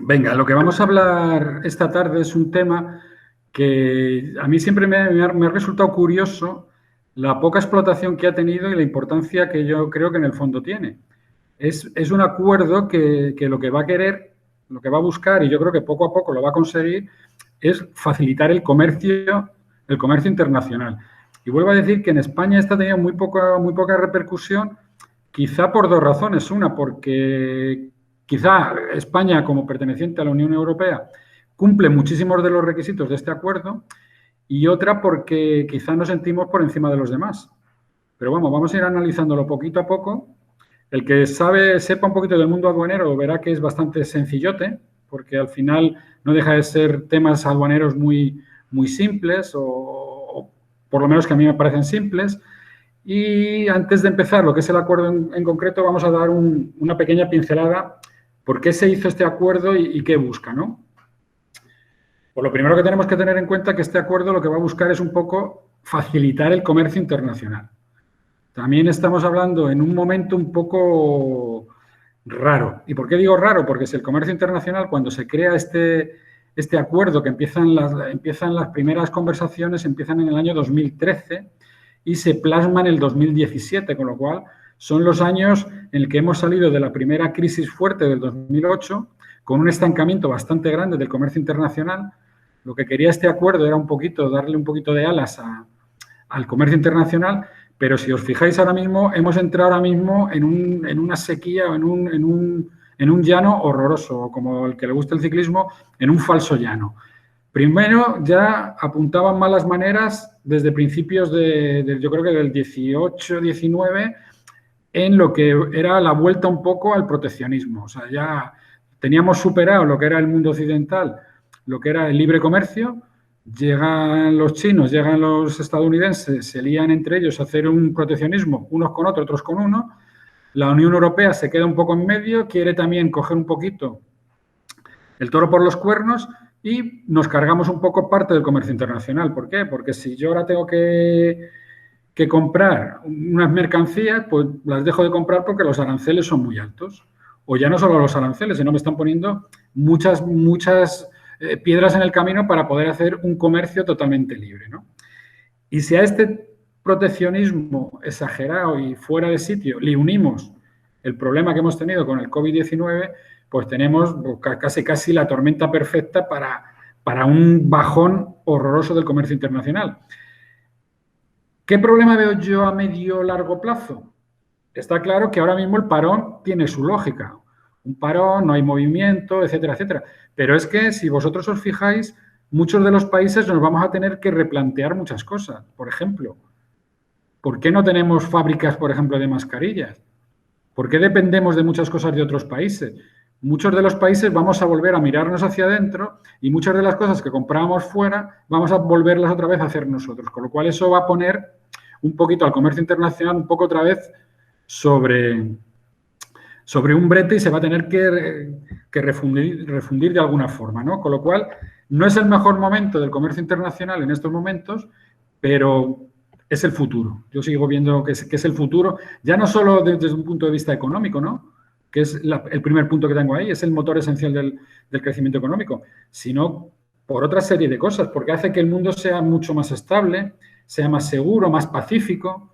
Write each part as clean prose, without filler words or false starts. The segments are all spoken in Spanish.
Venga, lo que vamos a hablar esta tarde es un tema que a mí siempre me ha resultado curioso la poca explotación que ha tenido y la importancia que yo creo que en el fondo tiene. Es un acuerdo que lo que va a querer, lo que va a buscar, y yo creo que poco a poco lo va a conseguir, es facilitar el comercio internacional. Y vuelvo a decir que en España esta ha tenido muy poca repercusión, quizá por dos razones. Una, porque quizá España, como perteneciente a la Unión Europea, cumple muchísimos de los requisitos de este acuerdo, y otra porque quizá nos sentimos por encima de los demás. Pero vamos a ir analizándolo poquito a poco. El que sepa un poquito del mundo aduanero verá que es bastante sencillote, porque al final no deja de ser temas aduaneros muy simples, o por lo menos que a mí me parecen simples. Y antes de empezar lo que es el acuerdo en concreto, vamos a dar una pequeña pincelada por qué se hizo este acuerdo y qué busca, ¿no? Pues lo primero que tenemos que tener en cuenta es que este acuerdo lo que va a buscar es un poco facilitar el comercio internacional. También estamos hablando en un momento un poco raro. ¿Y por qué digo raro? Porque si el comercio internacional, cuando se crea este acuerdo, que empiezan las primeras conversaciones, empiezan en el año 2013 y se plasma en el 2017, con lo cual son los años en el que hemos salido de la primera crisis fuerte del 2008, con un estancamiento bastante grande del comercio internacional. Lo que quería este acuerdo era darle un poquito de alas al comercio internacional, pero si os fijáis ahora mismo, hemos entrado ahora mismo en una sequía o en un llano horroroso, o como el que le gusta el ciclismo, en un falso llano. Primero, ya apuntaban malas maneras desde principios yo creo que del 18, 19, en lo que era la vuelta un poco al proteccionismo. O sea, ya teníamos superado lo que era el mundo occidental, lo que era el libre comercio. Llegan los chinos, llegan los estadounidenses, se lían entre ellos a hacer un proteccionismo, unos con otros, otros con uno. La Unión Europea se queda un poco en medio, quiere también coger un poquito el toro por los cuernos y nos cargamos un poco parte del comercio internacional. ¿Por qué? Porque si yo ahora tengo que comprar unas mercancías, pues las dejo de comprar porque los aranceles son muy altos. O ya no solo los aranceles, sino me están poniendo muchas piedras en el camino para poder hacer un comercio totalmente libre, ¿no? Y si a este proteccionismo exagerado y fuera de sitio le unimos el problema que hemos tenido con el COVID-19, pues tenemos casi la tormenta perfecta para un bajón horroroso del comercio internacional. ¿Qué problema veo yo a medio o largo plazo? Está claro que ahora mismo el parón tiene su lógica. Un parón, no hay movimiento, etcétera, etcétera. Pero es que, si vosotros os fijáis, muchos de los países nos vamos a tener que replantear muchas cosas. Por ejemplo, ¿por qué no tenemos fábricas, por ejemplo, de mascarillas? ¿Por qué dependemos de muchas cosas de otros países? Muchos de los países vamos a volver a mirarnos hacia adentro y muchas de las cosas que comprábamos fuera vamos a volverlas otra vez a hacer nosotros. Con lo cual eso va a poner un poquito al comercio internacional un poco otra vez sobre un brete y se va a tener que refundir de alguna forma, ¿no? Con lo cual no es el mejor momento del comercio internacional en estos momentos, pero es el futuro. Yo sigo viendo que es el futuro, ya no solo desde un punto de vista económico, ¿no?, que es el primer punto que tengo ahí, es el motor esencial del crecimiento económico, sino por otra serie de cosas, porque hace que el mundo sea mucho más estable, sea más seguro, más pacífico.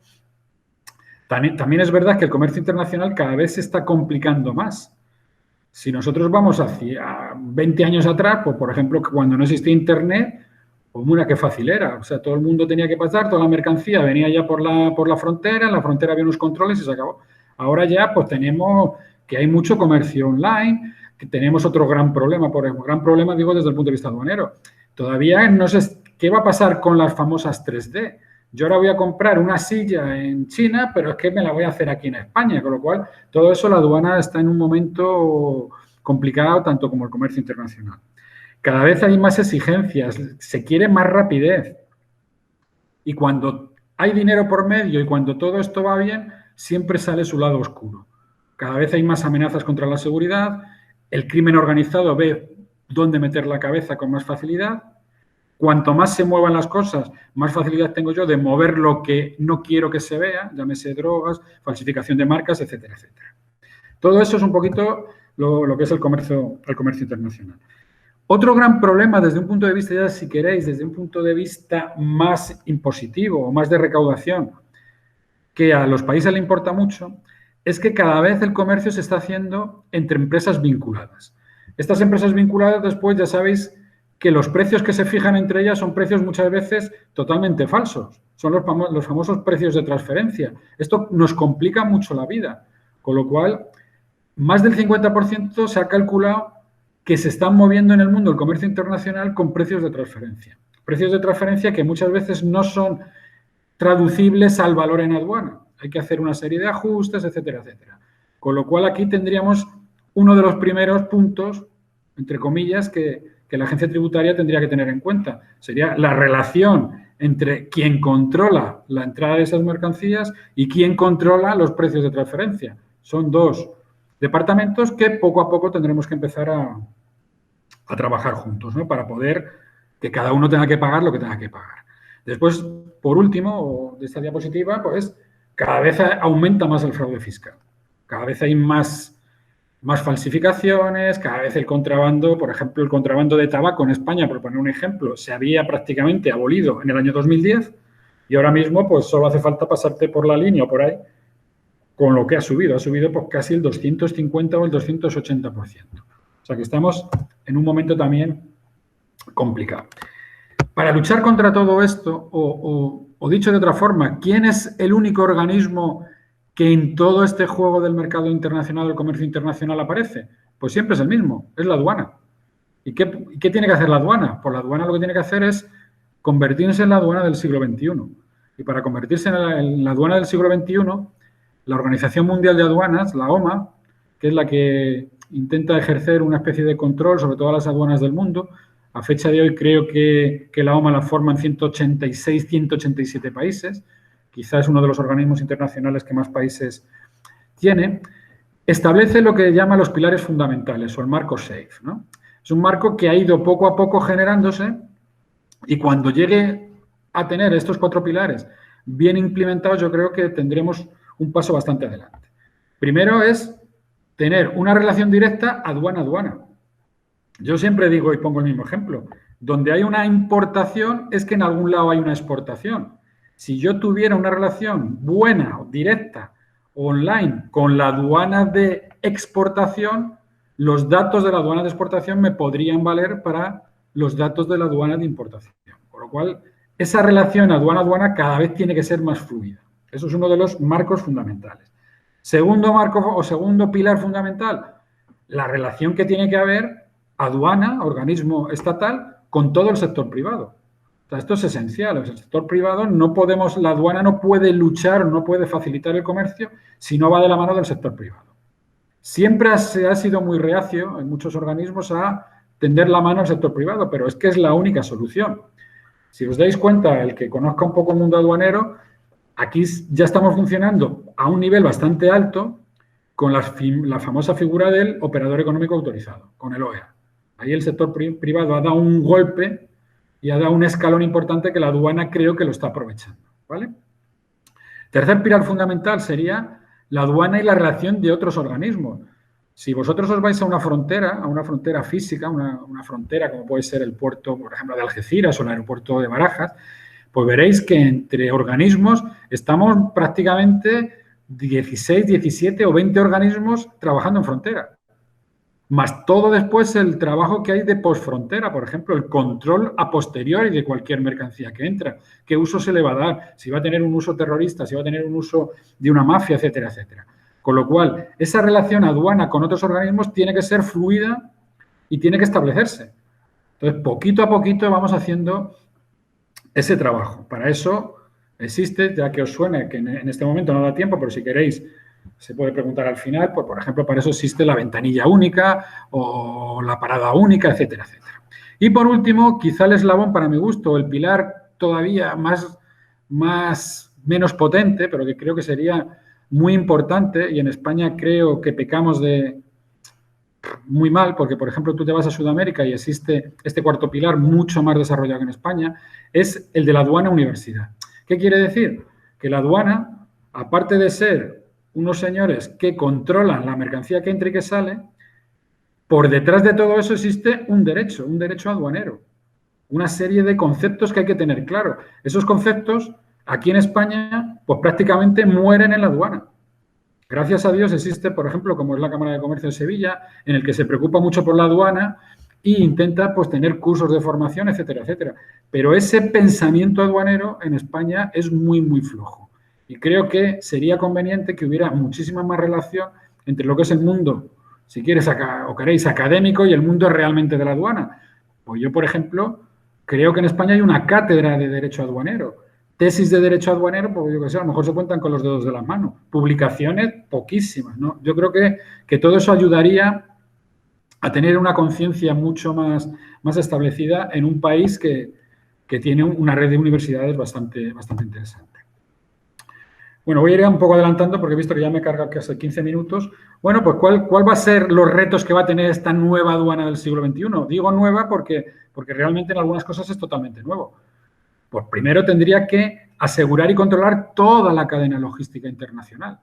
También es verdad que el comercio internacional cada vez se está complicando más. Si nosotros vamos hacia 20 años atrás, pues por ejemplo, cuando no existía Internet, pues mira qué fácil era. O sea, todo el mundo tenía que pasar, toda la mercancía venía ya por la frontera, en la frontera había unos controles y se acabó. Ahora ya pues tenemos que hay mucho comercio online, que tenemos otro gran problema, por ejemplo, gran problema digo desde el punto de vista aduanero. Todavía no sé qué va a pasar con las famosas 3D. Yo ahora voy a comprar una silla en China, pero es que me la voy a hacer aquí en España, con lo cual todo eso la aduana está en un momento complicado, tanto como el comercio internacional. Cada vez hay más exigencias, se quiere más rapidez. Y cuando hay dinero por medio y cuando todo esto va bien, siempre sale su lado oscuro. Cada vez hay más amenazas contra la seguridad, el crimen organizado ve dónde meter la cabeza con más facilidad. Cuanto más se muevan las cosas, más facilidad tengo yo de mover lo que no quiero que se vea, llámese drogas, falsificación de marcas, etcétera, etcétera. Todo eso es un poquito lo que es el comercio internacional. Otro gran problema desde un punto de vista, ya si queréis, desde un punto de vista más impositivo o más de recaudación, que a los países le importa mucho, es que cada vez el comercio se está haciendo entre empresas vinculadas. Estas empresas vinculadas después ya sabéis que los precios que se fijan entre ellas son precios muchas veces totalmente falsos. Son los famosos precios de transferencia. Esto nos complica mucho la vida, con lo cual más del 50% se ha calculado que se están moviendo en el mundo el comercio internacional con precios de transferencia. Precios de transferencia que muchas veces no son traducibles al valor en aduana. Hay que hacer una serie de ajustes, etcétera, etcétera. Con lo cual aquí tendríamos uno de los primeros puntos, entre comillas, que la agencia tributaria tendría que tener en cuenta. Sería la relación entre quien controla la entrada de esas mercancías y quien controla los precios de transferencia. Son dos departamentos que poco a poco tendremos que empezar a trabajar juntos, ¿no? Para poder que cada uno tenga que pagar lo que tenga que pagar. Después, por último, de esta diapositiva, pues cada vez aumenta más el fraude fiscal. Cada vez hay más falsificaciones, cada vez el contrabando, por ejemplo, el contrabando de tabaco en España, por poner un ejemplo, se había prácticamente abolido en el año 2010 y ahora mismo pues solo hace falta pasarte por la línea o por ahí con lo que ha subido pues casi el 250 o el 280%. O sea que estamos en un momento también complicado. Para luchar contra todo esto, o dicho de otra forma, ¿quién es el único organismo que en todo este juego del mercado internacional, del comercio internacional aparece? Pues siempre es el mismo, es la aduana. ¿Y qué tiene que hacer la aduana? Pues la aduana lo que tiene que hacer es convertirse en la aduana del siglo XXI. Y para convertirse en la aduana del siglo XXI, la Organización Mundial de Aduanas, la OMA, que es la que intenta ejercer una especie de control sobre todas las aduanas del mundo. A fecha de hoy creo que la OMA la forman 186, 187 países. Quizás es uno de los organismos internacionales que más países tiene. Establece lo que llama los pilares fundamentales o el marco SAFE, ¿no? Es un marco que ha ido poco a poco generándose y cuando llegue a tener estos 4 pilares bien implementados, yo creo que tendremos un paso bastante adelante. Primero es tener una relación directa aduana-aduana. Yo siempre digo y pongo el mismo ejemplo. Donde hay una importación es que en algún lado hay una exportación. Si yo tuviera una relación buena, directa, online, con la aduana de exportación, los datos de la aduana de exportación me podrían valer para los datos de la aduana de importación. Con lo cual, esa relación aduana-aduana cada vez tiene que ser más fluida. Eso es uno de los marcos fundamentales. Segundo marco o segundo pilar fundamental, la relación que tiene que haber aduana, organismo estatal, con todo el sector privado. O sea, esto es esencial. El sector privado la aduana no puede luchar, no puede facilitar el comercio si no va de la mano del sector privado. Siempre se ha sido muy reacio en muchos organismos a tender la mano al sector privado, pero es que es la única solución. Si os dais cuenta, el que conozca un poco el mundo aduanero, aquí ya estamos funcionando a un nivel bastante alto con la famosa figura del operador económico autorizado, con el OEA. Ahí el sector privado ha dado un golpe y ha dado un escalón importante que la aduana creo que lo está aprovechando, ¿vale? Tercer pilar fundamental sería la aduana y la relación de otros organismos. Si vosotros os vais a una frontera física, una frontera como puede ser el puerto, por ejemplo, de Algeciras o el aeropuerto de Barajas, pues veréis que entre organismos estamos prácticamente 16, 17 o 20 organismos trabajando en frontera. Más todo después el trabajo que hay de posfrontera, por ejemplo, el control a posteriori de cualquier mercancía que entra. ¿Qué uso se le va a dar? Si va a tener un uso terrorista, si va a tener un uso de una mafia, etcétera, etcétera. Con lo cual, esa relación aduana con otros organismos tiene que ser fluida y tiene que establecerse. Entonces, poquito a poquito vamos haciendo ese trabajo. Para eso existe, ya que os suene, que en este momento no da tiempo, pero si queréis se puede preguntar al final, pues por ejemplo, para eso existe la ventanilla única o la parada única, etcétera, etcétera. Y por último, quizá el eslabón para mi gusto, el pilar todavía menos potente, pero que creo que sería muy importante, y en España creo que pecamos de muy mal, porque por ejemplo tú te vas a Sudamérica y existe este cuarto pilar mucho más desarrollado que en España, es el de la aduana universidad. ¿Qué quiere decir? Que la aduana, aparte de ser unos señores que controlan la mercancía que entra y que sale, por detrás de todo eso existe un derecho aduanero, una serie de conceptos que hay que tener claro. Esos conceptos, aquí en España, pues prácticamente mueren en la aduana. Gracias a Dios existe, por ejemplo, como es la Cámara de Comercio de Sevilla, en el que se preocupa mucho por la aduana e intenta pues tener cursos de formación, etcétera, etcétera. Pero ese pensamiento aduanero en España es muy, muy flojo. Y creo que sería conveniente que hubiera muchísima más relación entre lo que es el mundo, si quieres o queréis, académico y el mundo realmente de la aduana. Pues yo, por ejemplo, creo que en España hay una cátedra de derecho aduanero. Tesis de derecho aduanero, pues yo qué sé, a lo mejor se cuentan con los dedos de las manos. Publicaciones, poquísimas, ¿no? Yo creo que todo eso ayudaría a tener una conciencia mucho más establecida en un país que tiene una red de universidades bastante interesante. Bueno, voy a ir un poco adelantando porque he visto que ya me he cargado casi 15 minutos. Bueno, pues ¿cuál va a ser los retos que va a tener esta nueva aduana del siglo XXI? Digo nueva porque realmente en algunas cosas es totalmente nuevo. Pues primero tendría que asegurar y controlar toda la cadena logística internacional.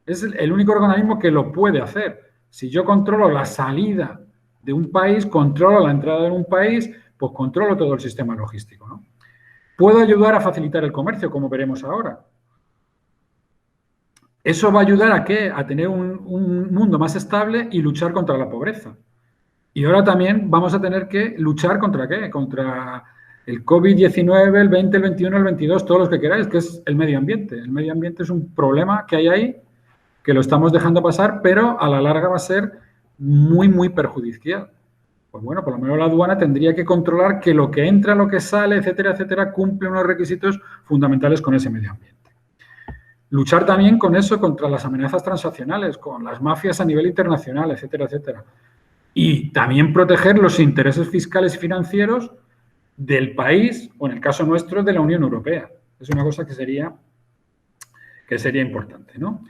Es el único organismo que lo puede hacer. Si yo controlo la salida de un país, controlo la entrada de un país, pues controlo todo el sistema logístico, ¿no? Puedo ayudar a facilitar el comercio, como veremos ahora. Eso va a ayudar ¿a qué? A tener un mundo más estable y luchar contra la pobreza. Y ahora también vamos a tener que luchar ¿contra qué? Contra el COVID-19, el 20, el 21, el 22, todos los que queráis, que es el medio ambiente. El medio ambiente es un problema que hay ahí, que lo estamos dejando pasar, pero a la larga va a ser muy, muy perjudicial. Pues bueno, por lo menos la aduana tendría que controlar que lo que entra, lo que sale, etcétera, etcétera, cumple unos requisitos fundamentales con ese medio ambiente. Luchar también con eso, contra las amenazas transnacionales, con las mafias a nivel internacional, etcétera, etcétera. Y también proteger los intereses fiscales y financieros del país, o en el caso nuestro, de la Unión Europea. Es una cosa que sería importante, ¿no?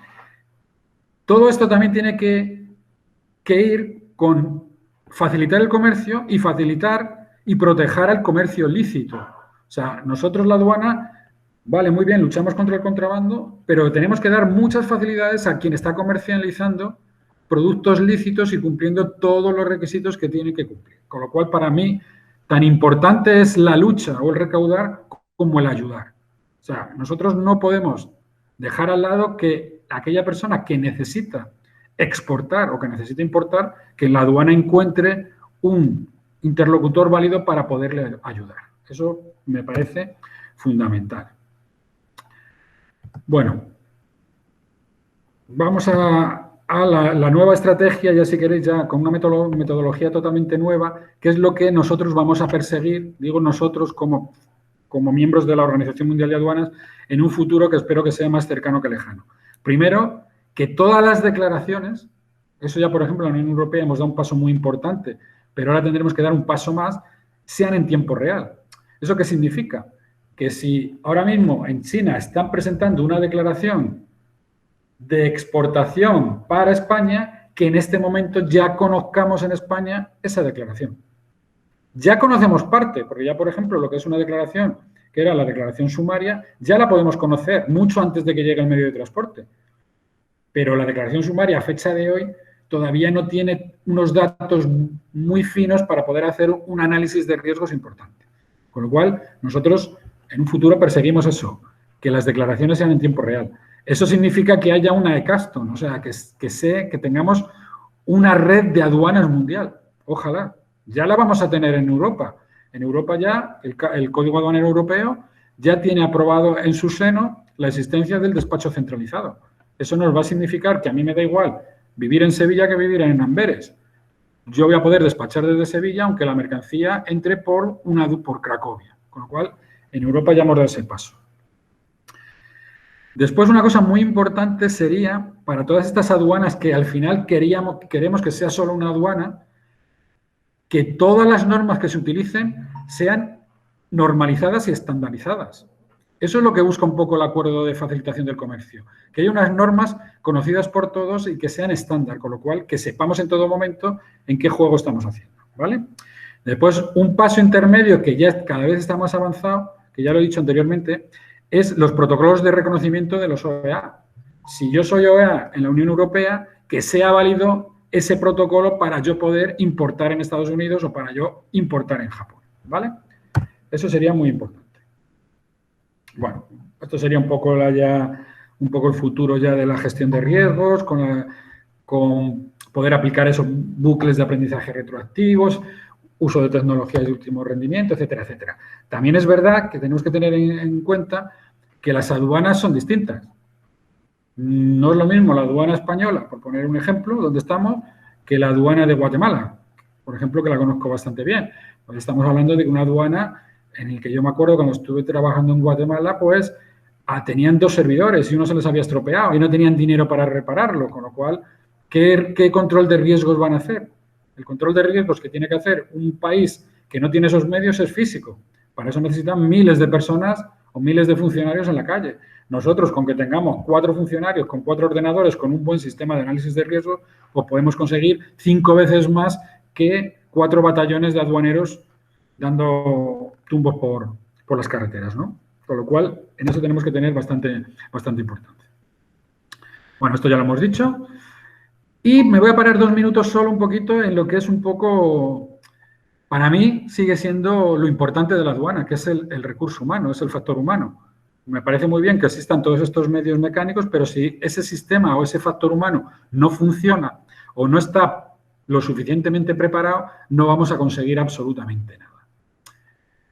Todo esto también tiene que ir con facilitar el comercio y facilitar y proteger el comercio lícito. O sea, nosotros la aduana, vale, muy bien, luchamos contra el contrabando, pero tenemos que dar muchas facilidades a quien está comercializando productos lícitos y cumpliendo todos los requisitos que tiene que cumplir. Con lo cual, para mí, tan importante es la lucha o el recaudar como el ayudar. O sea, nosotros no podemos dejar al lado que aquella persona que necesita exportar o que necesita importar, que en la aduana encuentre un interlocutor válido para poderle ayudar. Eso me parece fundamental. Bueno, vamos a la nueva estrategia, ya si queréis, ya con una metodología totalmente nueva, que es lo que nosotros vamos a perseguir, digo nosotros como miembros de la Organización Mundial de Aduanas, en un futuro que espero que sea más cercano que lejano. Primero, que todas las declaraciones, eso ya, por ejemplo, en la Unión Europea hemos dado un paso muy importante, pero ahora tendremos que dar un paso más, sean en tiempo real. ¿Eso qué significa? Que si ahora mismo en China están presentando una declaración de exportación para España, que en este momento ya conozcamos en España esa declaración. Ya conocemos parte, porque ya, por ejemplo, lo que es una declaración, que era la declaración sumaria, ya la podemos conocer mucho antes de que llegue el medio de transporte. Pero la declaración sumaria a fecha de hoy todavía no tiene unos datos muy finos para poder hacer un análisis de riesgos importante. Con lo cual, nosotros en un futuro perseguimos eso, que las declaraciones sean en tiempo real. Eso significa que haya una e-custom, o sea, que tengamos una red de aduanas mundial. Ojalá. Ya la vamos a tener en Europa. En Europa ya el Código Aduanero Europeo ya tiene aprobado en su seno la existencia del despacho centralizado. Eso nos va a significar que a mí me da igual vivir en Sevilla que vivir en Amberes. Yo voy a poder despachar desde Sevilla aunque la mercancía entre por Cracovia. Con lo cual, en Europa ya hemos dado ese paso. Después, una cosa muy importante sería, para todas estas aduanas que al final queremos que sea solo una aduana, que todas las normas que se utilicen sean normalizadas y estandarizadas. Eso es lo que busca un poco el acuerdo de facilitación del comercio, que haya unas normas conocidas por todos y que sean estándar, con lo cual que sepamos en todo momento en qué juego estamos haciendo, ¿vale? Después, un paso intermedio que ya cada vez está más avanzado, que ya lo he dicho anteriormente, es los protocolos de reconocimiento de los OEA. Si yo soy OEA en la Unión Europea, que sea válido ese protocolo para yo poder importar en Estados Unidos o para yo importar en Japón, ¿vale? Eso sería muy importante. Bueno, esto sería un poco el futuro ya de la gestión de riesgos, con poder aplicar esos bucles de aprendizaje retroactivos, uso de tecnologías de último rendimiento, etcétera, etcétera. También es verdad que tenemos que tener en cuenta que las aduanas son distintas. No es lo mismo la aduana española, por poner un ejemplo, donde estamos, que la aduana de Guatemala, por ejemplo, que la conozco bastante bien. Pues estamos hablando de una aduana en la que yo me acuerdo cuando estuve trabajando en Guatemala, pues tenían 2 servidores y uno se les había estropeado y no tenían dinero para repararlo, con lo cual, ¿qué control de riesgos van a hacer? El control de riesgos que tiene que hacer un país que no tiene esos medios es físico. Para eso necesitan miles de personas o miles de funcionarios en la calle. Nosotros, con que tengamos 4 funcionarios, con 4 ordenadores, con un buen sistema de análisis de riesgos, pues podemos conseguir 5 veces más que 4 batallones de aduaneros dando tumbos por las carreteras, ¿no? Con lo cual, en eso tenemos que tener bastante importancia. Bueno, esto ya lo hemos dicho. Y me voy a parar 2 minutos solo un poquito en lo que es un poco, para mí, sigue siendo lo importante de la aduana, que es el recurso humano, es el factor humano. Me parece muy bien que existan todos estos medios mecánicos, pero si ese sistema o ese factor humano no funciona o no está lo suficientemente preparado, no vamos a conseguir absolutamente nada.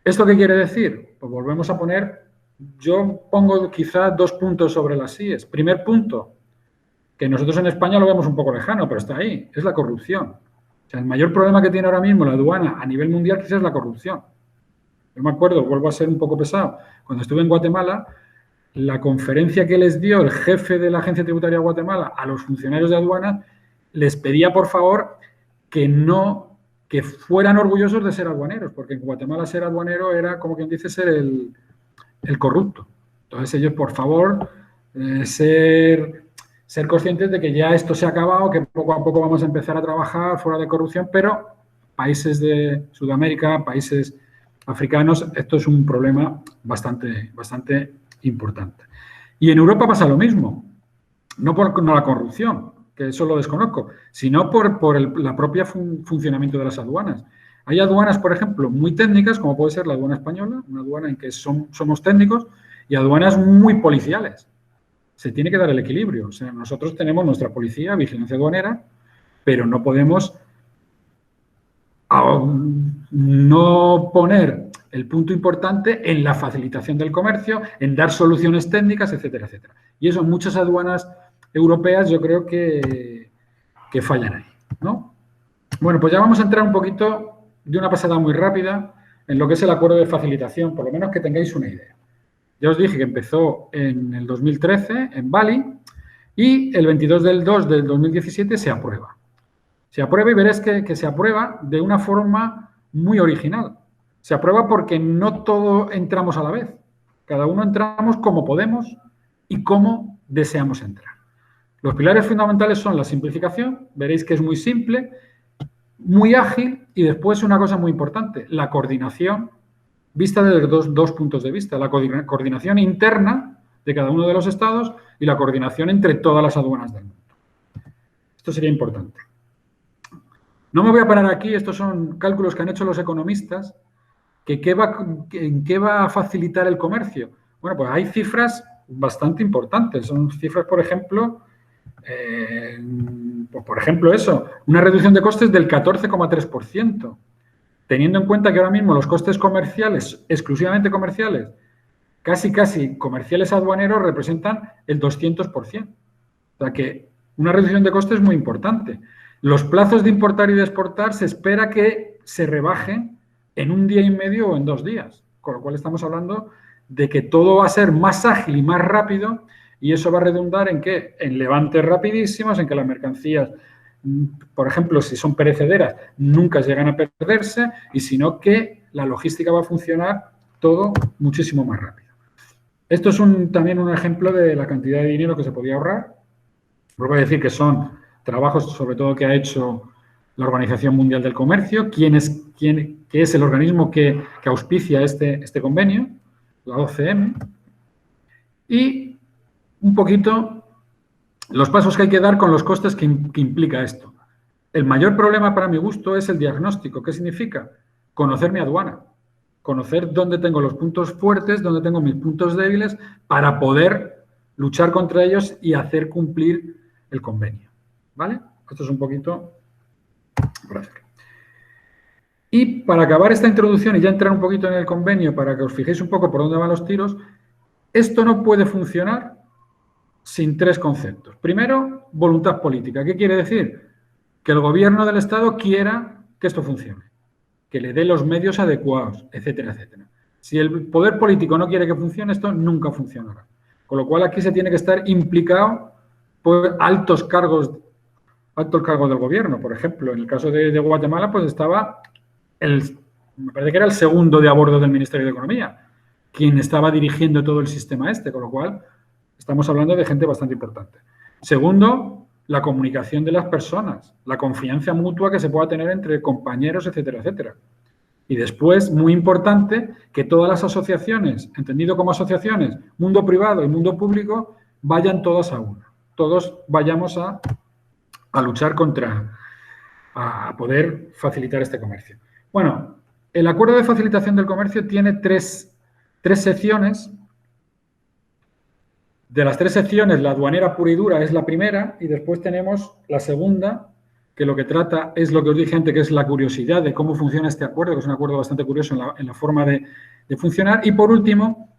¿Esto qué quiere decir? Pues volvemos a poner, yo pongo quizá 2 puntos sobre las IES. Primer punto, que nosotros en España lo vemos un poco lejano, pero está ahí, es la corrupción. O sea, el mayor problema que tiene ahora mismo la aduana a nivel mundial quizás es la corrupción. Yo me acuerdo, vuelvo a ser un poco pesado, cuando estuve en Guatemala, la conferencia que les dio el jefe de la Agencia Tributaria de Guatemala a los funcionarios de aduana, les pedía, por favor, que fueran orgullosos de ser aduaneros, porque en Guatemala ser aduanero era, como quien dice, ser el corrupto. Entonces ellos, por favor, ser conscientes de que ya esto se ha acabado, que poco a poco vamos a empezar a trabajar fuera de corrupción, pero países de Sudamérica, países africanos, esto es un problema bastante importante. Y en Europa pasa lo mismo, no por la corrupción, que eso lo desconozco, sino por el propio funcionamiento de las aduanas. Hay aduanas, por ejemplo, muy técnicas, como puede ser la aduana española, una aduana en que somos técnicos, y aduanas muy policiales. Se tiene que dar el equilibrio. O sea, nosotros tenemos nuestra policía, vigilancia aduanera, pero no podemos no poner el punto importante en la facilitación del comercio, en dar soluciones técnicas, etcétera, etcétera. Y eso en muchas aduanas europeas yo creo que fallan ahí, ¿no? Bueno, pues ya vamos a entrar un poquito de una pasada muy rápida en lo que es el acuerdo de facilitación, por lo menos que tengáis una idea. Ya os dije que empezó en el 2013 en Bali y el 22 del 2 del 2017 se aprueba. Se aprueba y veréis que se aprueba de una forma muy original. Se aprueba porque no todos entramos a la vez. Cada uno entramos como podemos y como deseamos entrar. Los pilares fundamentales son la simplificación, veréis que es muy simple, muy ágil y después una cosa muy importante, la coordinación vista desde dos puntos de vista, la coordinación interna de cada uno de los estados y la coordinación entre todas las aduanas del mundo. Esto sería importante. No me voy a parar aquí, estos son cálculos que han hecho los economistas, ¿en qué va a facilitar el comercio? Bueno, pues hay cifras bastante importantes, son cifras, por ejemplo, una reducción de costes del 14,3%, teniendo en cuenta que ahora mismo los costes comerciales, exclusivamente comerciales, casi comerciales aduaneros, representan el 200%. O sea que una reducción de costes muy importante. Los plazos de importar y de exportar se espera que se rebajen en 1 día y medio o en 2 días, con lo cual estamos hablando de que todo va a ser más ágil y más rápido y eso va a redundar en ¿qué? En levantes rapidísimos, en que las mercancías, por ejemplo, si son perecederas, nunca llegan a perderse y sino que la logística va a funcionar todo muchísimo más rápido. Esto es también un ejemplo de la cantidad de dinero que se podía ahorrar. Vuelvo a decir que son trabajos, sobre todo, que ha hecho la Organización Mundial del Comercio, que es el organismo que auspicia este convenio, la OCM, y un poquito los pasos que hay que dar con los costes que implica esto. El mayor problema para mi gusto es el diagnóstico. ¿Qué significa? Conocer mi aduana, conocer dónde tengo los puntos fuertes, dónde tengo mis puntos débiles, para poder luchar contra ellos y hacer cumplir el convenio. ¿Vale? Esto es un poquito por hacer. Y para acabar esta introducción y ya entrar un poquito en el convenio, para que os fijéis un poco por dónde van los tiros, esto no puede funcionar sin tres conceptos. Primero, voluntad política. ¿Qué quiere decir? Que el gobierno del Estado quiera que esto funcione, que le dé los medios adecuados, etcétera, etcétera. Si el poder político no quiere que funcione, esto nunca funcionará. Con lo cual, aquí se tiene que estar implicado por altos cargos del gobierno. Por ejemplo, en el caso de Guatemala, pues estaba me parece que era el segundo de a bordo del Ministerio de Economía, quien estaba dirigiendo todo el sistema este, con lo cual estamos hablando de gente bastante importante. Segundo, la comunicación de las personas, la confianza mutua que se pueda tener entre compañeros, etcétera, etcétera. Y después, muy importante, que todas las asociaciones, entendido como asociaciones, mundo privado y mundo público, vayan todas a una. Todos vayamos a luchar a poder facilitar este comercio. Bueno, el acuerdo de facilitación del comercio tiene tres secciones. De las tres secciones, la aduanera pura y dura es la primera y después tenemos la segunda, que lo que trata es lo que os dije antes, que es la curiosidad de cómo funciona este acuerdo, que es un acuerdo bastante curioso en la forma de funcionar. Y por último,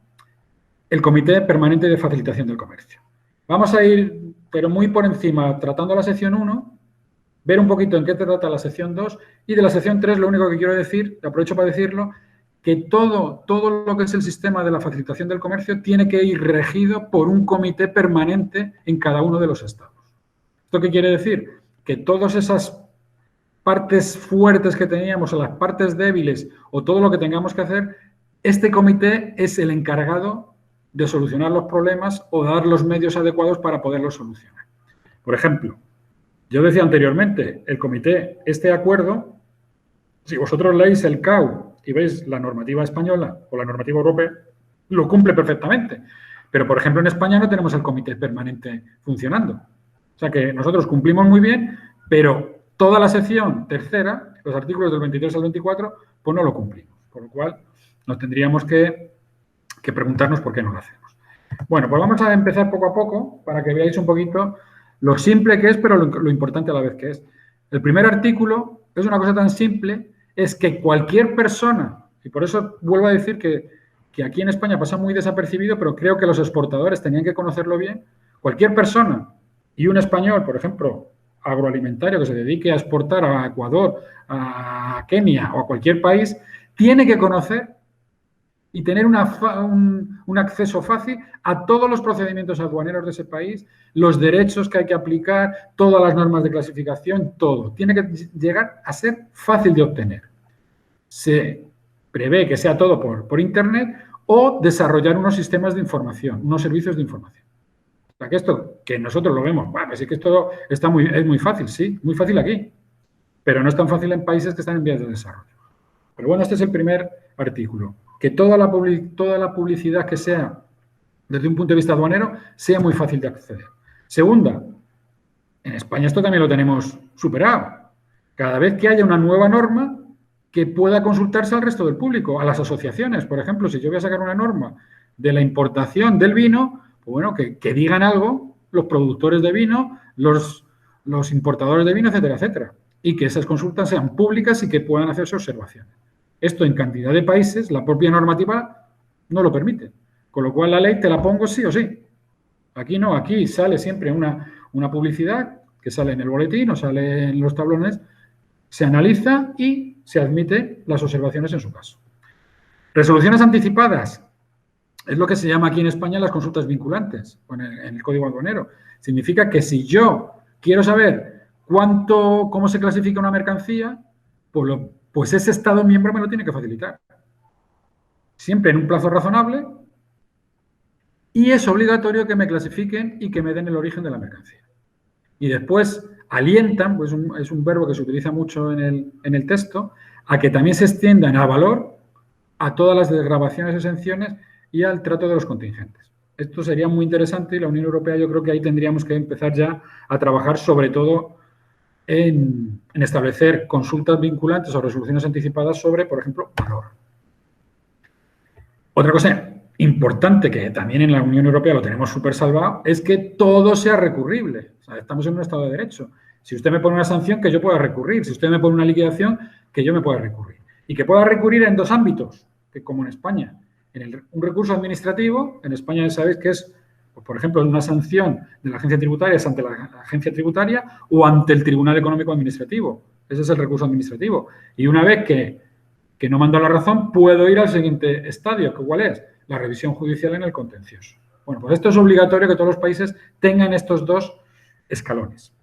el Comité Permanente de Facilitación del Comercio. Vamos a ir, pero muy por encima, tratando la sección 1, ver un poquito en qué trata la sección 2 y de la sección 3 lo único que quiero decir, aprovecho para decirlo, que todo lo que es el sistema de la facilitación del comercio tiene que ir regido por un comité permanente en cada uno de los estados. ¿Esto qué quiere decir? Que todas esas partes fuertes que teníamos o las partes débiles o todo lo que tengamos que hacer, este comité es el encargado de solucionar los problemas o dar los medios adecuados para poderlos solucionar. Por ejemplo, yo decía anteriormente, el comité, este acuerdo, si vosotros leéis el CAU y veis la normativa española o la normativa europea, lo cumple perfectamente. Pero, por ejemplo, en España no tenemos el comité permanente funcionando. O sea que nosotros cumplimos muy bien, pero toda la sección tercera, los artículos del 23 al 24, pues no lo cumplimos. Por lo cual, nos tendríamos que preguntarnos por qué no lo hacemos. Bueno, pues vamos a empezar poco a poco para que veáis un poquito lo simple que es, pero lo importante a la vez que es. El primer artículo es una cosa tan simple, es que cualquier persona, y por eso vuelvo a decir que aquí en España pasa muy desapercibido, pero creo que los exportadores tenían que conocerlo bien, cualquier persona y un español, por ejemplo, agroalimentario que se dedique a exportar a Ecuador, a Kenia o a cualquier país, tiene que conocer y tener un acceso fácil a todos los procedimientos aduaneros de ese país, los derechos que hay que aplicar, todas las normas de clasificación, todo. Tiene que llegar a ser fácil de obtener. Se prevé que sea todo por Internet o desarrollar unos sistemas de información, unos servicios de información. O sea, que esto, que nosotros lo vemos, bueno, sí que esto es muy fácil, sí, muy fácil aquí, pero no es tan fácil en países que están en vías de desarrollo. Pero bueno, este es el primer artículo. Que toda la publicidad que sea desde un punto de vista aduanero sea muy fácil de acceder. Segunda, en España esto también lo tenemos superado. Cada vez que haya una nueva norma que pueda consultarse al resto del público, a las asociaciones. Por ejemplo, si yo voy a sacar una norma de la importación del vino, pues bueno, que digan algo los productores de vino, los importadores de vino, etcétera, etcétera. Y que esas consultas sean públicas y que puedan hacerse observaciones. Esto en cantidad de países, la propia normativa no lo permite. Con lo cual la ley te la pongo sí o sí. Aquí no, aquí sale siempre una publicidad que sale en el boletín o sale en los tablones, se analiza y se admite las observaciones en su caso. Resoluciones anticipadas. Es lo que se llama aquí en España las consultas vinculantes en el Código Aduanero. Significa que si yo quiero saber cómo se clasifica una mercancía, pues ese Estado miembro me lo tiene que facilitar. Siempre en un plazo razonable y es obligatorio que me clasifiquen y que me den el origen de la mercancía. Y después alientan, pues es un verbo que se utiliza mucho en el texto, a que también se extiendan a valor a todas las desgravaciones, exenciones y al trato de los contingentes. Esto sería muy interesante y la Unión Europea yo creo que ahí tendríamos que empezar ya a trabajar sobre todo en establecer consultas vinculantes o resoluciones anticipadas sobre, por ejemplo, valor. Otra cosa importante que también en la Unión Europea lo tenemos súper salvado es que todo sea recurrible. O sea, estamos en un Estado de Derecho. Si usted me pone una sanción, que yo pueda recurrir. Si usted me pone una liquidación, que yo me pueda recurrir. Y que pueda recurrir en 2 ámbitos, que como en España. Un recurso administrativo, en España ya sabéis que es, por ejemplo, una sanción de la agencia tributaria es ante la agencia tributaria o ante el Tribunal Económico Administrativo. Ese es el recurso administrativo. Y una vez que no mando la razón, puedo ir al siguiente estadio, que ¿cuál es? La revisión judicial en el contencioso. Bueno, pues esto es obligatorio que todos los países tengan estos 2 escalones.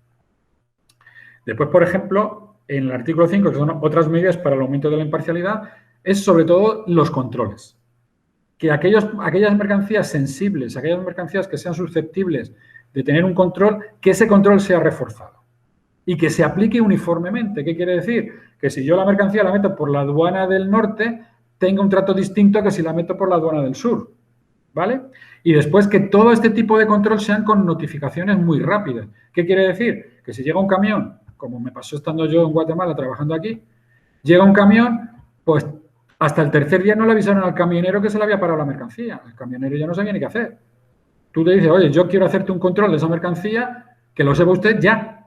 Después, por ejemplo, en el artículo 5, que son otras medidas para el aumento de la imparcialidad, es sobre todo los controles. Que aquellas mercancías sensibles, aquellas mercancías que sean susceptibles de tener un control, que ese control sea reforzado y que se aplique uniformemente. ¿Qué quiere decir? Que si yo la mercancía la meto por la aduana del norte, tenga un trato distinto que si la meto por la aduana del sur, ¿vale? Y después que todo este tipo de control sean con notificaciones muy rápidas. ¿Qué quiere decir? Que si llega un camión, como me pasó estando yo en Guatemala trabajando aquí, llega un camión, pues hasta el tercer día no le avisaron al camionero que se le había parado la mercancía. El camionero ya no sabía ni qué hacer. Tú le dices, oye, yo quiero hacerte un control de esa mercancía, que lo sepa usted ya,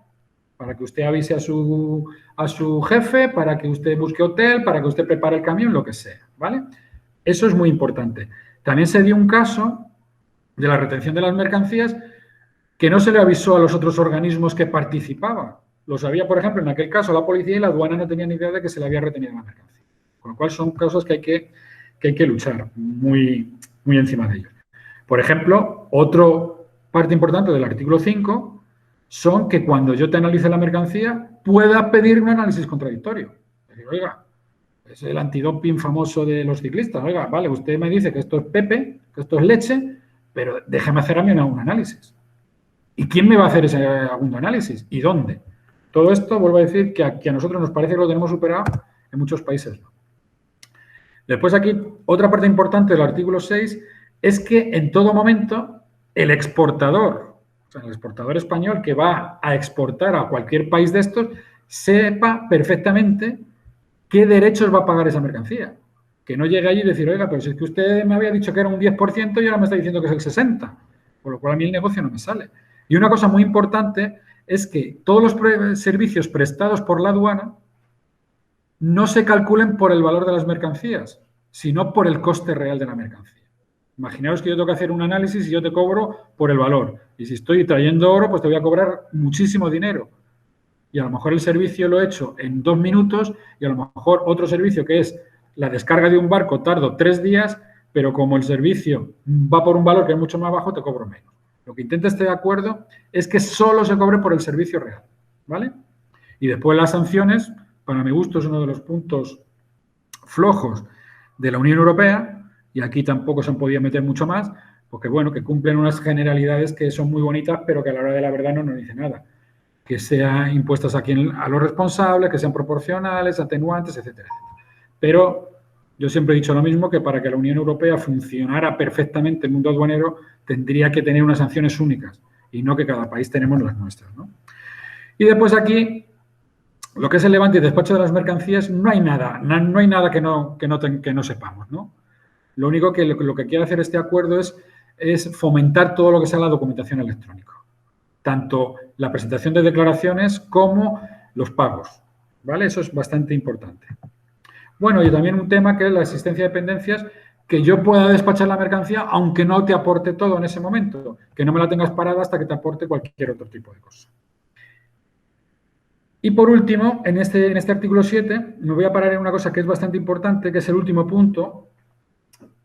para que usted avise a su jefe, para que usted busque hotel, para que usted prepare el camión, lo que sea, ¿vale? Eso es muy importante. También se dio un caso de la retención de las mercancías que no se le avisó a los otros organismos que participaban. Lo sabía, por ejemplo, en aquel caso la policía y la aduana no tenían ni idea de que se le había retenido la mercancía. Con lo cual son casos que hay que luchar muy, muy encima de ellos. Por ejemplo, otra parte importante del artículo 5 son que cuando yo te analice la mercancía pueda pedir un análisis contradictorio. Es decir, oiga, es el antidoping famoso de los ciclistas. Oiga, vale, usted me dice que esto es Pepe, que esto es leche, pero déjeme hacer a mí un análisis. ¿Y quién me va a hacer ese segundo análisis? ¿Y dónde? Todo esto, vuelvo a decir, que a nosotros nos parece que lo tenemos superado, en muchos países no. Después aquí, otra parte importante del artículo 6 es que en todo momento el exportador, o sea, el exportador español que va a exportar a cualquier país de estos, sepa perfectamente qué derechos va a pagar esa mercancía. Que no llegue allí y decir, oiga, pero si es que usted me había dicho que era un 10% y ahora me está diciendo que es el 60%, por lo cual a mí el negocio no me sale. Y una cosa muy importante es que todos los servicios prestados por la aduana no se calculen por el valor de las mercancías, sino por el coste real de la mercancía. Imaginaos que yo tengo que hacer un análisis y yo te cobro por el valor. Y si estoy trayendo oro, pues te voy a cobrar muchísimo dinero. Y a lo mejor el servicio lo he hecho en 2 minutos y a lo mejor otro servicio que es la descarga de un barco tardo 3 días, pero como el servicio va por un valor que es mucho más bajo, te cobro menos. Lo que intenta este acuerdo es que solo se cobre por el servicio real, ¿vale? Y después las sanciones, para mi gusto, es uno de los puntos flojos de la Unión Europea, y aquí tampoco se han podido meter mucho más, porque bueno, que cumplen unas generalidades que son muy bonitas, pero que a la hora de la verdad no nos dicen nada. Que sean impuestas a los responsables, que sean proporcionales, atenuantes, etcétera, etcétera. Pero yo siempre he dicho lo mismo, que para que la Unión Europea funcionara perfectamente el mundo aduanero, tendría que tener unas sanciones únicas, y no que cada país tenemos las nuestras, ¿no? Y después aquí, lo que es el levante y despacho de las mercancías, no hay nada que no sepamos, ¿no? Lo único que lo que quiere hacer este acuerdo es fomentar todo lo que sea la documentación electrónica, tanto la presentación de declaraciones como los pagos, ¿vale? Eso es bastante importante. Bueno, y también un tema que es la existencia de dependencias, que yo pueda despachar la mercancía aunque no te aporte todo en ese momento, que no me la tengas parada hasta que te aporte cualquier otro tipo de cosa. Y por último, en este artículo 7, me voy a parar en una cosa que es bastante importante, que es el último punto,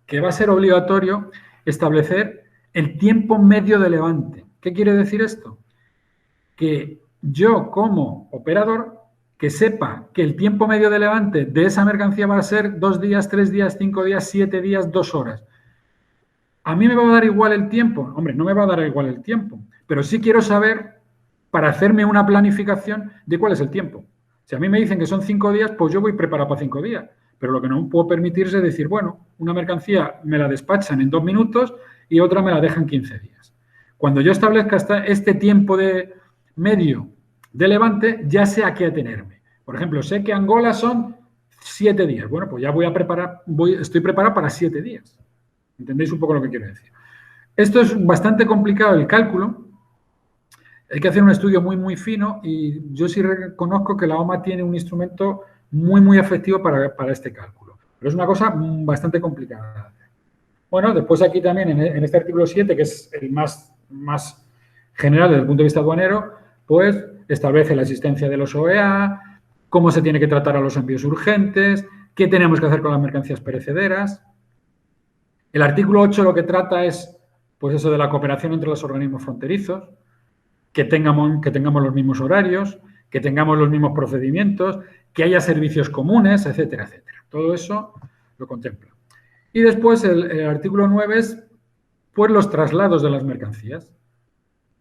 que va a ser obligatorio establecer el tiempo medio de levante. ¿Qué quiere decir esto? Que yo, como operador, que sepa que el tiempo medio de levante de esa mercancía va a ser 2 días, 3 días, 5 días, 7 días, 2 horas. ¿A mí me va a dar igual el tiempo? Hombre, no me va a dar igual el tiempo, pero sí quiero saber, para hacerme una planificación, de cuál es el tiempo. Si a mí me dicen que son 5 días, pues yo voy preparado para 5 días. Pero lo que no puedo permitirse es decir, bueno, una mercancía me la despachan en 2 minutos y otra me la dejan 15 días. Cuando yo establezca este tiempo de medio de Levante, ya sé a qué atenerme. Por ejemplo, sé que Angola son 7 días. Bueno, pues ya estoy preparado para 7 días. ¿Entendéis un poco lo que quiero decir? Esto es bastante complicado el cálculo. Hay que hacer un estudio muy, muy fino y yo sí reconozco que la OMA tiene un instrumento muy, muy efectivo para este cálculo. Pero es una cosa bastante complicada. Bueno, después aquí también en este artículo 7, que es el más general desde el punto de vista aduanero, pues establece la existencia de los OEA, cómo se tiene que tratar a los envíos urgentes, qué tenemos que hacer con las mercancías perecederas. El artículo 8 lo que trata es, pues eso de la cooperación entre los organismos fronterizos, que tengamos los mismos horarios, que tengamos los mismos procedimientos, que haya servicios comunes, etcétera, etcétera. Todo eso lo contempla. Y después el artículo 9 es, pues, los traslados de las mercancías.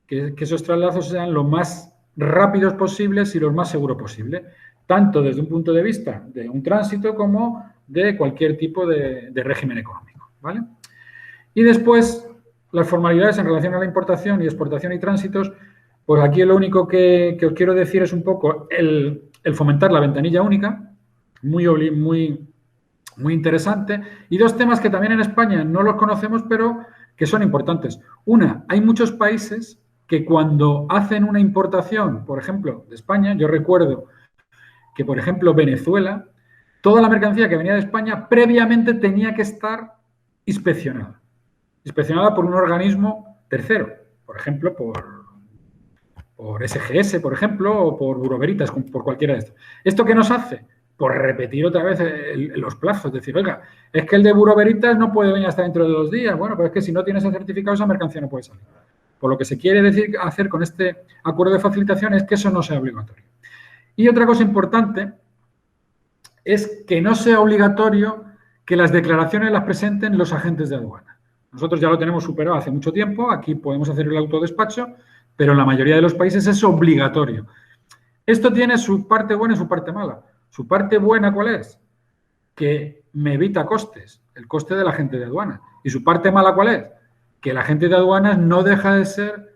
Que esos traslados sean lo más rápidos posibles y lo más seguros posible, tanto desde un punto de vista de un tránsito como de cualquier tipo de régimen económico, ¿vale? Y después, las formalidades en relación a la importación y exportación y tránsitos, pues aquí lo único que os quiero decir es un poco el fomentar la ventanilla única, muy interesante, y dos temas que también en España no los conocemos, pero que son importantes. Una, hay muchos países que cuando hacen una importación, por ejemplo, de España, yo recuerdo que, por ejemplo, Venezuela, toda la mercancía que venía de España previamente tenía que estar inspeccionada por un organismo tercero, por ejemplo, por SGS, por ejemplo, o por Bureau Veritas, por cualquiera de estos. ¿Esto qué nos hace? Pues repetir otra vez los plazos, es decir, oiga, es que el de Bureau Veritas no puede venir hasta dentro de 2 días. Bueno, pero es que si no tienes el certificado, esa mercancía no puede salir. Por lo que se quiere hacer con este acuerdo de facilitación es que eso no sea obligatorio. Y otra cosa importante es que no sea obligatorio que las declaraciones las presenten los agentes de aduana. Nosotros ya lo tenemos superado hace mucho tiempo, aquí podemos hacer el autodespacho, pero en la mayoría de los países es obligatorio. Esto tiene su parte buena y su parte mala. Su parte buena, ¿cuál es? Que me evita costes, el coste del agente de aduana. ¿Y su parte mala cuál es? Que el agente de aduanas no deja de ser,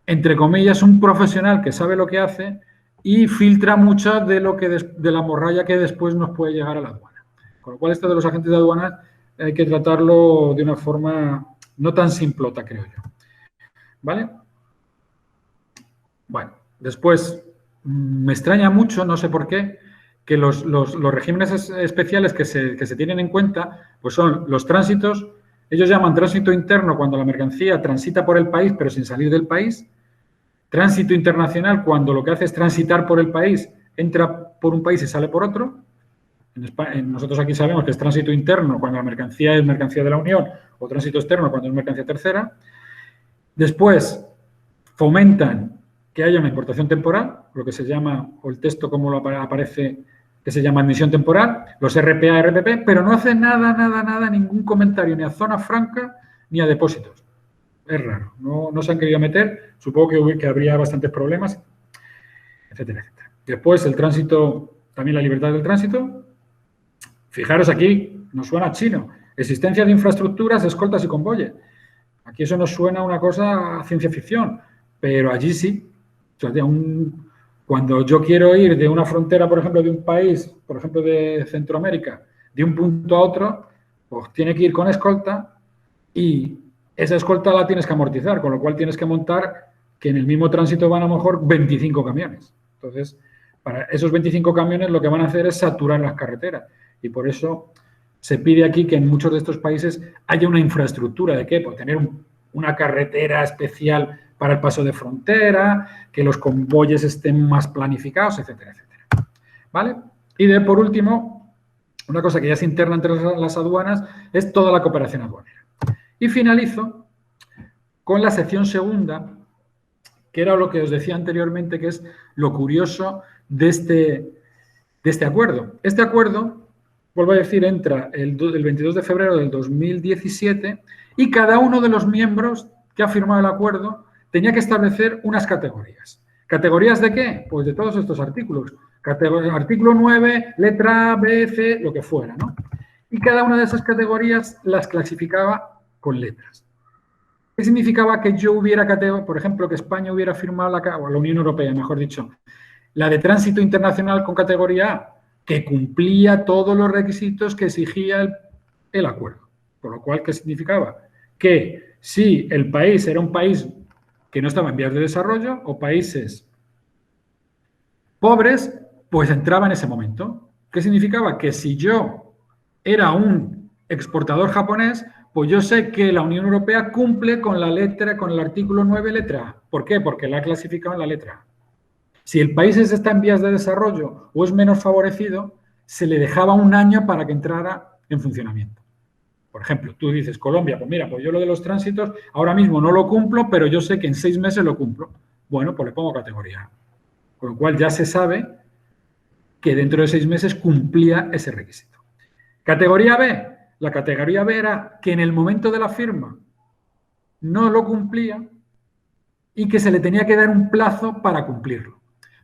entre comillas, un profesional que sabe lo que hace y filtra mucho de la morralla que después nos puede llegar a la aduana. Con lo cual, esto de los agentes de aduanas hay que tratarlo de una forma no tan simplota, creo yo. ¿Vale? Bueno, después me extraña mucho, no sé por qué, que los regímenes especiales que se tienen en cuenta, pues son los tránsitos. Ellos llaman tránsito interno cuando la mercancía transita por el país pero sin salir del país. Tránsito internacional cuando lo que hace es transitar por el país, entra por un país y sale por otro. Nosotros aquí sabemos que es tránsito interno cuando la mercancía es mercancía de la Unión o tránsito externo cuando es mercancía tercera. Después fomentan que haya una importación temporal, lo que se llama, o el texto como lo aparece, que se llama admisión temporal, los RPA, RPP, pero no hace nada, ningún comentario ni a zona franca ni a depósitos. Es raro, no se han querido meter, supongo que habría bastantes problemas, etcétera, etcétera. Después el tránsito, también la libertad del tránsito. Fijaros aquí, nos suena chino, existencia de infraestructuras, escoltas y convoyes. Aquí eso nos suena a una cosa a ciencia ficción, pero allí sí. O sea, cuando yo quiero ir de una frontera, por ejemplo, de un país, por ejemplo, de Centroamérica, de un punto a otro, pues tiene que ir con escolta y esa escolta la tienes que amortizar, con lo cual tienes que montar que en el mismo tránsito van a lo mejor 25 camiones. Entonces, para esos 25 camiones lo que van a hacer es saturar las carreteras y por eso se pide aquí que en muchos de estos países haya una infraestructura de qué, pues tener una carretera especial para el paso de frontera, que los convoyes estén más planificados, etcétera, etcétera. ¿Vale? Y por último, una cosa que ya es interna entre las aduanas es toda la cooperación aduanera. Y finalizo con la sección segunda, que era lo que os decía anteriormente, que es lo curioso de este acuerdo. Este acuerdo, vuelvo a decir, entra el 22 de febrero del 2017 y cada uno de los miembros que ha firmado el acuerdo tenía que establecer unas categorías. ¿Categorías de qué? Pues de todos estos artículos. Artículo 9, letra A, B, C, lo que fuera, ¿no? Y cada una de esas categorías las clasificaba con letras. ¿Qué significaba que yo hubiera, por ejemplo, que España hubiera firmado o la Unión Europea, mejor dicho, la de tránsito internacional con categoría A, que cumplía todos los requisitos que exigía el acuerdo? Por lo cual, ¿qué significaba? Que si el país era un país que no estaba en vías de desarrollo o países pobres, pues entraba en ese momento. ¿Qué significaba? Que si yo era un exportador japonés, pues yo sé que la Unión Europea cumple con la letra, con el artículo 9, letra A. ¿Por qué? Porque la ha clasificado en la letra A. Si el país está en vías de desarrollo o es menos favorecido, se le dejaba un año para que entrara en funcionamiento. Por ejemplo, tú dices, Colombia, pues mira, pues yo lo de los tránsitos ahora mismo no lo cumplo, pero yo sé que en 6 meses lo cumplo. Bueno, pues le pongo categoría A. Con lo cual ya se sabe que dentro de 6 meses cumplía ese requisito. Categoría B. La categoría B era que en el momento de la firma no lo cumplía y que se le tenía que dar un plazo para cumplirlo.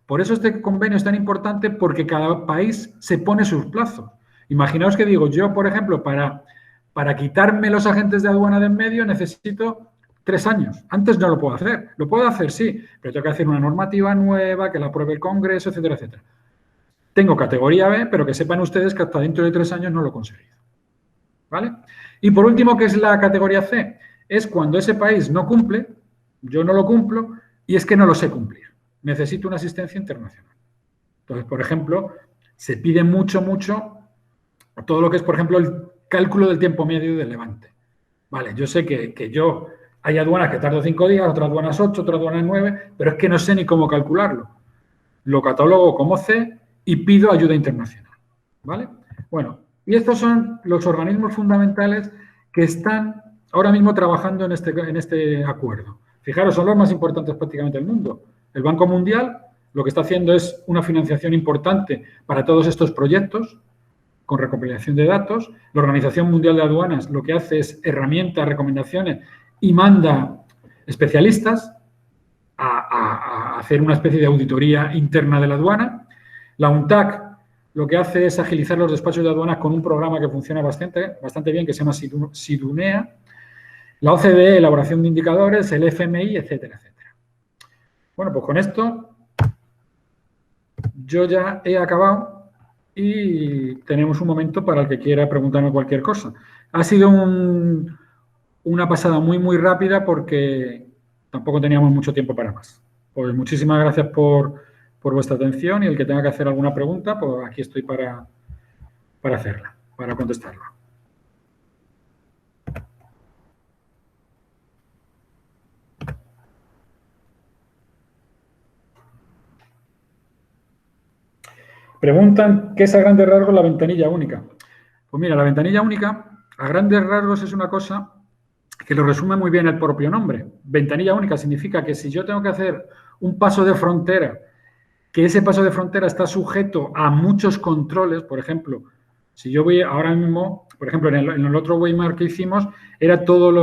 Por eso este convenio es tan importante, porque cada país se pone sus plazos. Imaginaos que digo, yo, por ejemplo, para quitarme los agentes de aduana de en medio necesito 3 años. Antes no lo puedo hacer. Lo puedo hacer, sí, pero tengo que hacer una normativa nueva, que la apruebe el Congreso, etcétera, etcétera. Tengo categoría B, pero que sepan ustedes que hasta dentro de 3 años no lo he conseguido. ¿Vale? Y por último, ¿qué es la categoría C? Es cuando ese país no cumple, yo no lo cumplo, y es que no lo sé cumplir. Necesito una asistencia internacional. Entonces, por ejemplo, se pide mucho todo lo que es, por ejemplo, el cálculo del tiempo medio del levante. Vale, yo sé que yo hay aduanas que tardo 5 días, otras aduanas 8, otras aduanas 9, pero es que no sé ni cómo calcularlo. Lo catalogo como C y pido ayuda internacional. ¿Vale? Bueno, y estos son los organismos fundamentales que están ahora mismo trabajando en este acuerdo. Fijaros, son los más importantes prácticamente del mundo. El Banco Mundial lo que está haciendo es una financiación importante para todos estos proyectos con recopilación de datos. La Organización Mundial de Aduanas lo que hace es herramientas, recomendaciones y manda especialistas a hacer una especie de auditoría interna de la aduana. La UNTAC lo que hace es agilizar los despachos de aduanas con un programa que funciona bastante bien, que se llama SIDUNEA. La OCDE, elaboración de indicadores, el FMI, etcétera, etcétera. Bueno, pues con esto yo ya he acabado y tenemos un momento para el que quiera preguntarme cualquier cosa. Ha sido una pasada muy rápida porque tampoco teníamos mucho tiempo para más. Pues muchísimas gracias por vuestra atención, y el que tenga que hacer alguna pregunta, pues aquí estoy para hacerla, para contestarla. Preguntan, ¿qué es a grandes rasgos la ventanilla única? Pues mira, la ventanilla única, a grandes rasgos, es una cosa que lo resume muy bien el propio nombre. Ventanilla única significa que si yo tengo que hacer un paso de frontera, que ese paso de frontera está sujeto a muchos controles, por ejemplo, si yo voy ahora mismo, por ejemplo, en el otro webinar que hicimos, era todos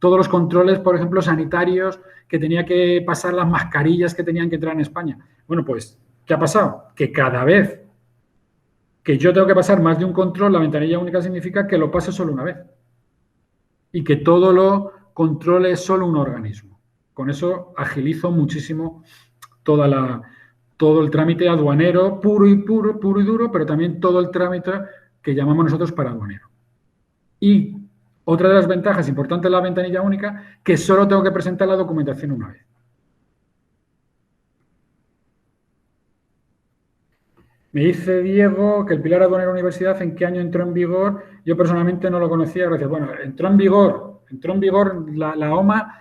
los controles, por ejemplo, sanitarios, que tenía que pasar, las mascarillas que tenían que entrar en España. Bueno, pues, ¿qué ha pasado? Que cada vez que yo tengo que pasar más de un control, la ventanilla única significa que lo pase solo una vez y que todo lo controle solo un organismo. Con eso agilizo muchísimo todo el trámite aduanero puro y duro, pero también todo el trámite que llamamos nosotros para aduanero. Y otra de las ventajas importantes de la ventanilla única, que solo tengo que presentar la documentación una vez. Me dice Diego que el Pilar Aduanero Universidad, ¿en qué año entró en vigor? Yo personalmente no lo conocía, gracias. Bueno, entró en vigor la OMA,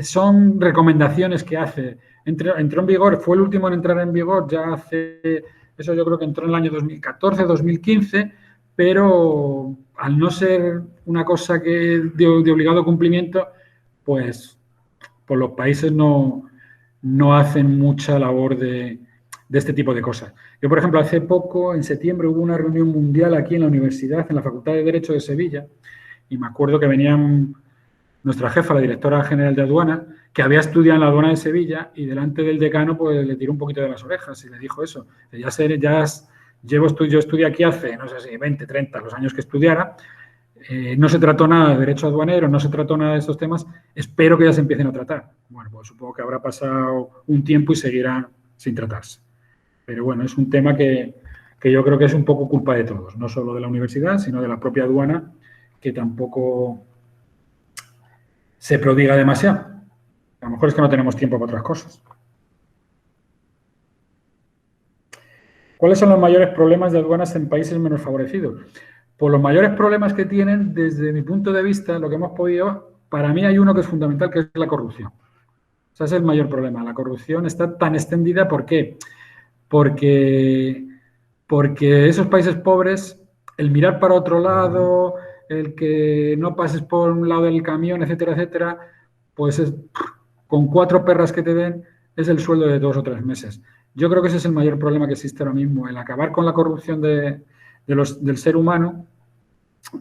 son recomendaciones que hace. Entró en vigor, fue el último en entrar en vigor, ya hace, eso yo creo que entró en el año 2014, 2015, pero al no ser una cosa que de obligado cumplimiento, pues los países no hacen mucha labor de este tipo de cosas. Yo, por ejemplo, hace poco, en septiembre, hubo una reunión mundial aquí en la universidad, en la Facultad de Derecho de Sevilla, y me acuerdo que venían nuestra jefa, la directora general de aduana, que había estudiado en la aduana de Sevilla, y delante del decano pues le tiró un poquito de las orejas y le dijo eso. Yo estudié aquí hace, no sé si 20, 30, los años que estudiara, No se trató nada de derecho aduanero, no se trató nada de estos temas. Espero que ya se empiecen a tratar. Bueno, pues supongo que habrá pasado un tiempo y seguirá sin tratarse. Pero bueno, es un tema que yo creo que es un poco culpa de todos, no solo de la universidad, sino de la propia aduana, que tampoco se prodiga demasiado. A lo mejor es que no tenemos tiempo para otras cosas. ¿Cuáles son los mayores problemas de aduanas en países menos favorecidos? Pues los mayores problemas que tienen, desde mi punto de vista, lo que hemos podido, para mí hay uno que es fundamental, que es la corrupción. O sea, ese es el mayor problema. La corrupción está tan extendida, ¿por qué? Porque esos países pobres, el mirar para otro lado, el que no pases por un lado del camión, etcétera, etcétera, pues con 4 perras que te den es el sueldo de 2 o 3 meses. Yo creo que ese es el mayor problema que existe ahora mismo, el acabar con la corrupción del ser humano,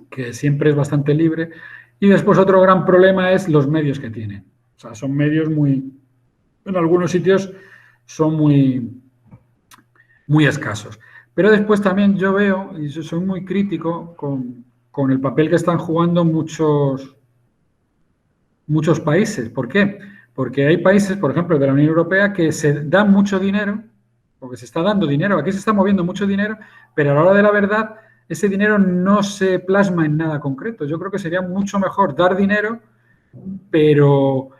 que siempre es bastante libre. Y después otro gran problema es los medios que tienen. O sea, son medios en algunos sitios son muy escasos. Pero después también yo veo, y soy muy crítico con el papel que están jugando muchos países. ¿Por qué? Porque hay países, por ejemplo, de la Unión Europea, que se dan mucho dinero, porque se está dando dinero, aquí se está moviendo mucho dinero, pero a la hora de la verdad, ese dinero no se plasma en nada concreto. Yo creo que sería mucho mejor dar dinero, pero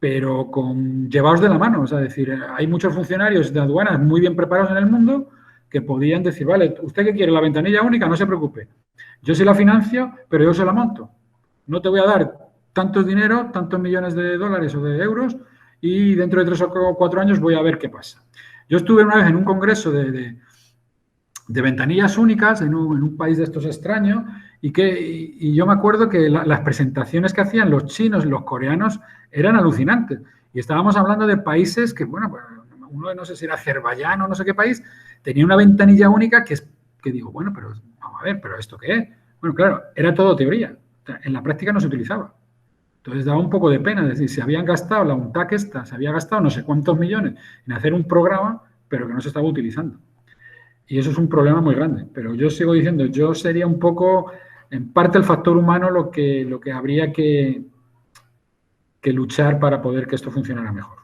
llevados de la mano. O sea, es decir, hay muchos funcionarios de aduanas muy bien preparados en el mundo que podían decir, vale, ¿usted qué quiere? La ventanilla única, no se preocupe. Yo se la financio, pero yo se la monto. No te voy a dar tantos dinero, tantos millones de dólares o de euros, y dentro de 3 o 4 años voy a ver qué pasa. Yo estuve una vez en un congreso de ventanillas únicas en un país de estos extraños, y yo me acuerdo que las presentaciones que hacían los chinos y los coreanos eran alucinantes. Y estábamos hablando de países que, bueno, pues uno no sé si era Azerbaiyán o no sé qué país, tenía una ventanilla única que digo, bueno, pero vamos a ver, ¿pero esto qué es? Bueno, claro, era todo teoría. O sea, en la práctica no se utilizaba. Entonces daba un poco de pena, es decir, se habían gastado, la UNTAC esta, se había gastado no sé cuántos millones en hacer un programa, pero que no se estaba utilizando. Y eso es un problema muy grande. Pero yo sigo diciendo, yo sería un poco, en parte el factor humano lo que habría que luchar para poder que esto funcionara mejor.